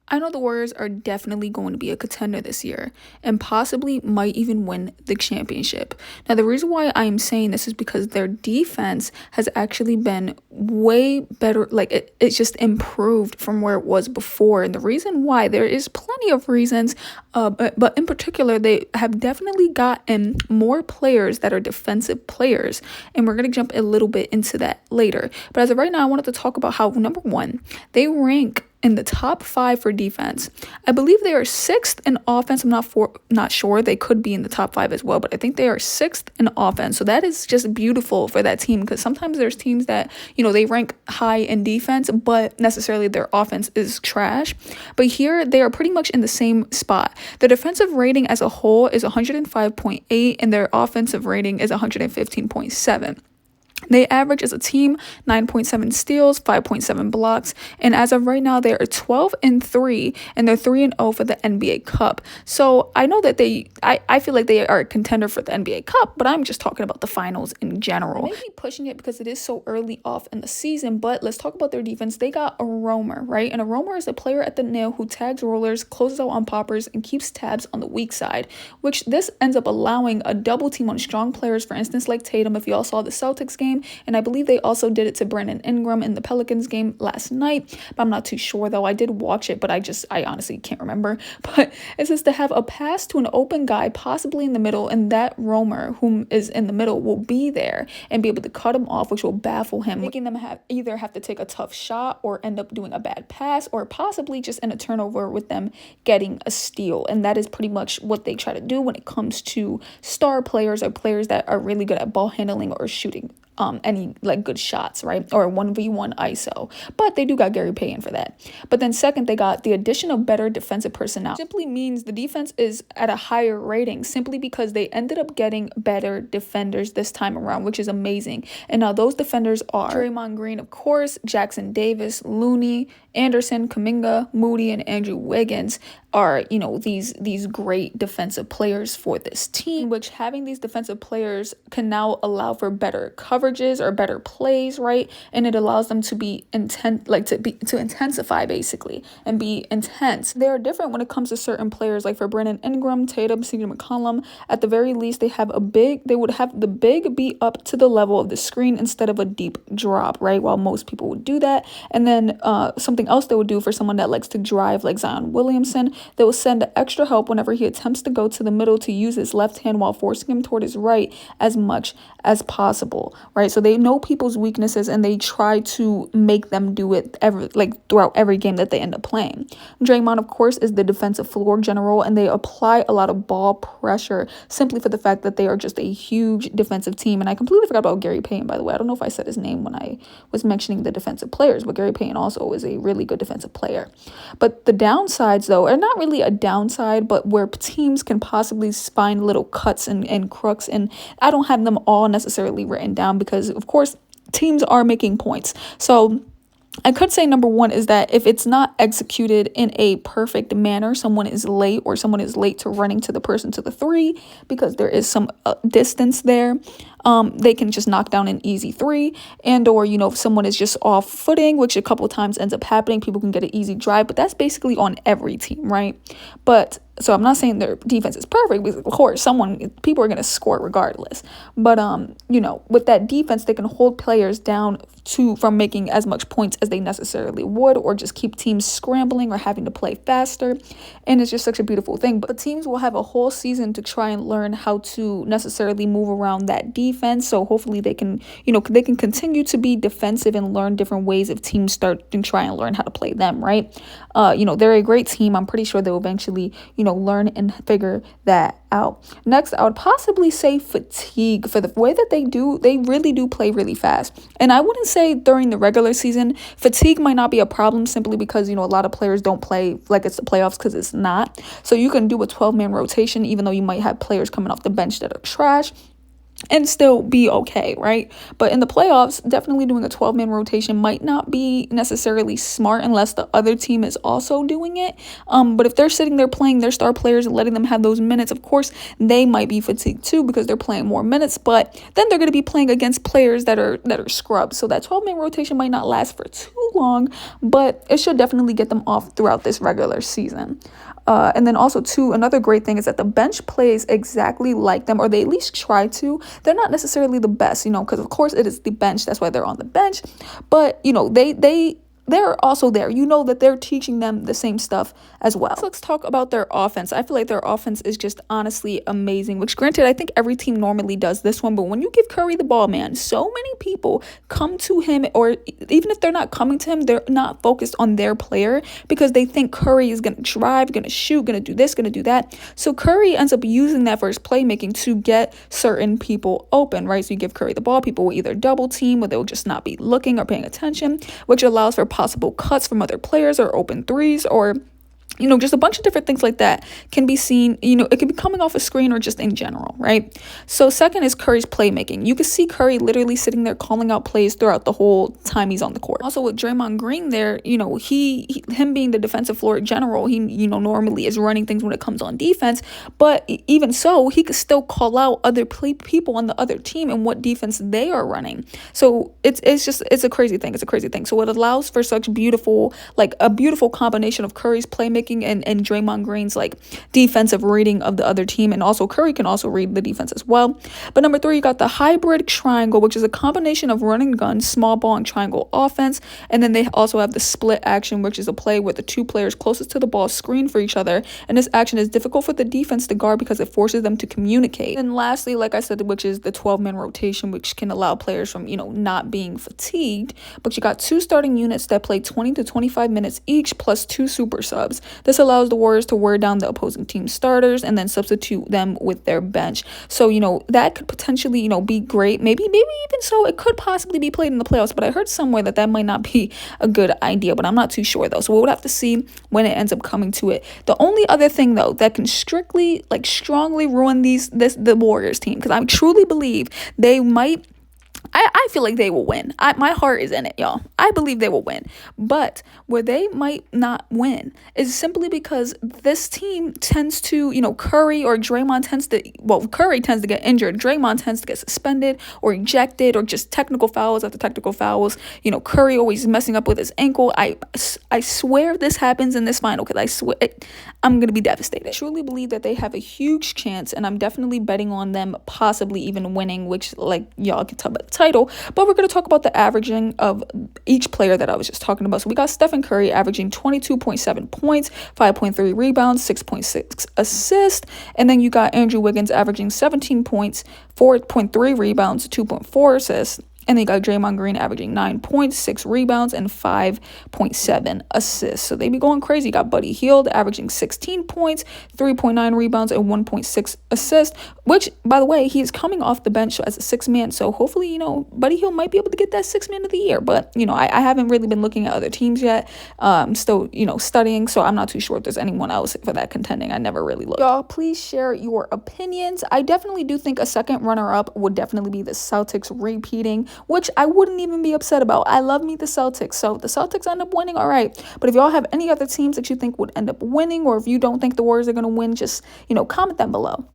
I know the Warriors are definitely going to be a contender this year and possibly might even win the championship. Now, the reason why I'm saying this is because their defense has actually been way better. Like, it's just improved from where it was before. And the reason why, there is plenty of reasons, but in particular, they have definitely gotten more players that are defensive players. And we're going to jump a little bit into that later. But as of right now, I wanted to talk about how, number one, they rank in the top 5 for defense. I believe they are 6th in offense. I'm not sure. They could be in the top 5 as well, but I think they are 6th in offense. So that is just beautiful for that team, because sometimes there's teams that, they rank high in defense, but necessarily their offense is trash. But here they are pretty much in the same spot. The defensive rating as a whole is 105.8 and their offensive rating is 115.7. They average as a team 9.7 steals, 5.7 blocks, and as of right now, they are 12-3, and they're 3-0 for the NBA Cup. So I know that I feel like they are a contender for the NBA Cup, but I'm just talking about the finals in general. I may be pushing it because it is so early off in the season, but let's talk about their defense. They got a roamer, right? And a roamer is a player at the nail who tags rollers, closes out on poppers, and keeps tabs on the weak side, which this ends up allowing a double team on strong players, for instance, like Tatum, if you all saw the Celtics game. And I believe they also did it to Brandon Ingram in the Pelicans game last night, but I'm not too sure though. I did watch it, but I honestly can't remember. But it says to have a pass to an open guy, possibly in the middle, and that roamer whom is in the middle will be there and be able to cut him off, which will baffle him, making them either have to take a tough shot or end up doing a bad pass, or possibly just in a turnover with them getting a steal. And that is pretty much what they try to do when it comes to star players or players that are really good at ball handling or shooting any like good shots, right? Or 1v1 ISO. But they do got Gary Payton for that. But then second, they got the addition of better defensive personnel. Simply means the defense is at a higher rating simply because they ended up getting better defenders this time around, which is amazing. And now those defenders are Draymond Green, of course, Jackson Davis, Looney, Anderson, Kuminga, Moody, and Andrew Wiggins are, these great defensive players for this team, which having these defensive players can now allow for better coverages or better plays, right? And it allows them to be to intensify basically and be intense. They are different when it comes to certain players, like for Brandon Ingram, Tatum, CJ McCollum. At the very least, they would have the big be up to the level of the screen instead of a deep drop, right? While most people would do that. And then something else they would do for someone that likes to drive, like Zion Williamson, they will send extra help whenever he attempts to go to the middle to use his left hand while forcing him toward his right as much as possible, right? So they know people's weaknesses and they try to make them do it throughout every game that they end up playing. Draymond, of course, is the defensive floor general, and they apply a lot of ball pressure simply for the fact that they are just a huge defensive team. And I completely forgot about Gary Payton, by the way. I don't know if I said his name when I was mentioning the defensive players, but Gary Payton also is a really good defensive player. But the downsides, though, are not really a downside, but where teams can possibly find little cuts and crooks. And I don't have them all necessarily written down because, of course, teams are making points. So I could say number one is that if it's not executed in a perfect manner, someone is late to running to the person to the three because there is some distance there. They can just knock down an easy three, and or if someone is just off footing, which a couple of times ends up happening, people can get an easy drive, but that's basically on every team, right? But so I'm not saying their defense is perfect because of course people are going to score regardless, but with that defense they can hold players down from making as much points as they necessarily would, or just keep teams scrambling or having to play faster. And it's just such a beautiful thing. But the teams will have a whole season to try and learn how to necessarily move around that defense. So hopefully they can continue to be defensive and learn different ways if teams start to try and learn how to play them, right? They're a great team. I'm pretty sure they'll eventually, learn and figure that out. Next, I would possibly say fatigue. For the way that they really do play really fast. And I wouldn't say during the regular season, fatigue might not be a problem simply because, a lot of players don't play like it's the playoffs because it's not. So you can do a 12-man rotation, even though you might have players coming off the bench that are trash. and still be okay, right? But in the playoffs, definitely doing a 12-man rotation might not be necessarily smart unless the other team is also doing it. But if they're sitting there playing their star players and letting them have those minutes, of course, they might be fatigued too because they're playing more minutes. But then they're going to be playing against players that are scrubs. So that 12-man rotation might not last for too long, but it should definitely get them off throughout this regular season. And then also, too, another great thing is that the bench plays exactly like them, or they at least try to. They're not necessarily the best, because of course it is the bench. That's why they're on the bench. But, they're also there. You know that they're teaching them the same stuff as well. So let's talk about their offense. I feel like their offense is just honestly amazing, which granted, I think every team normally does this one. But when you give Curry the ball, man, so many people come to him, or even if they're not coming to him, they're not focused on their player because they think Curry is going to drive, going to shoot, going to do this, going to do that. So Curry ends up using that for his playmaking to get certain people open, right? So you give Curry the ball, people will either double team or they'll just not be looking or paying attention, which allows for possible cuts from other players or open threes or just a bunch of different things like that can be seen. It can be coming off a screen or just in general, right? So second is Curry's playmaking. You can see Curry literally sitting there calling out plays throughout the whole time he's on the court. Also with Draymond Green there, him being the defensive floor general, he normally is running things when it comes on defense, but even so, he could still call out other people on the other team and what defense they are running. So it's a crazy thing. It's a crazy thing. So it allows for such a beautiful combination of Curry's playmaking and Draymond Green's defensive reading of the other team, and also Curry can also read the defense as well. But number 3, you got the hybrid triangle, which is a combination of run and gun, small ball, and triangle offense. And then they also have the split action, which is a play where the two players closest to the ball screen for each other. And this action is difficult for the defense to guard because it forces them to communicate. And lastly, like I said, which is the 12-man rotation, which can allow players from not being fatigued. But you got 2 starting units that play 20 to 25 minutes each, plus 2 super subs. This allows the Warriors to wear down the opposing team's starters and then substitute them with their bench. So, that could potentially, be great. Maybe even so, it could possibly be played in the playoffs, but I heard somewhere that might not be a good idea, but I'm not too sure though. So we would have to see when it ends up coming to it. The only other thing though that can strongly ruin the Warriors team, because I truly believe they might, I feel like they will win. My heart is in it, y'all. I believe they will win. But where they might not win is simply because this team tends to, Curry or Draymond Curry tends to get injured. Draymond tends to get suspended or ejected or just technical fouls after technical fouls. Curry always messing up with his ankle. I swear this happens in this final, because I swear I'm going to be devastated. I truly believe that they have a huge chance, and I'm definitely betting on them possibly even winning, which y'all can tell by the title. But we're going to talk about the averaging of each player that I was just talking about. So we got Stephen Curry averaging 22.7 points, 5.3 rebounds, 6.6 assists. And then you got Andrew Wiggins averaging 17 points, 4.3 rebounds, 2.4 assists. And then you got Draymond Green averaging 9 points, 6 rebounds, and 5.7 assists. So they be going crazy. You got Buddy Hield averaging 16 points, 3.9 rebounds, and 1.6 assists, which, by the way, he is coming off the bench as a 6th man. So hopefully, Buddy Hield might be able to get that 6th man of the year. But, I haven't really been looking at other teams yet. Still, studying. So I'm not too sure if there's anyone else for that contending. I never really looked. Y'all, please share your opinions. I definitely do think a second runner-up would definitely be the Celtics repeating, which I wouldn't even be upset about. I love me the Celtics. So if the Celtics end up winning, all right. But if y'all have any other teams that you think would end up winning, or if you don't think the Warriors are going to win, just, comment them below.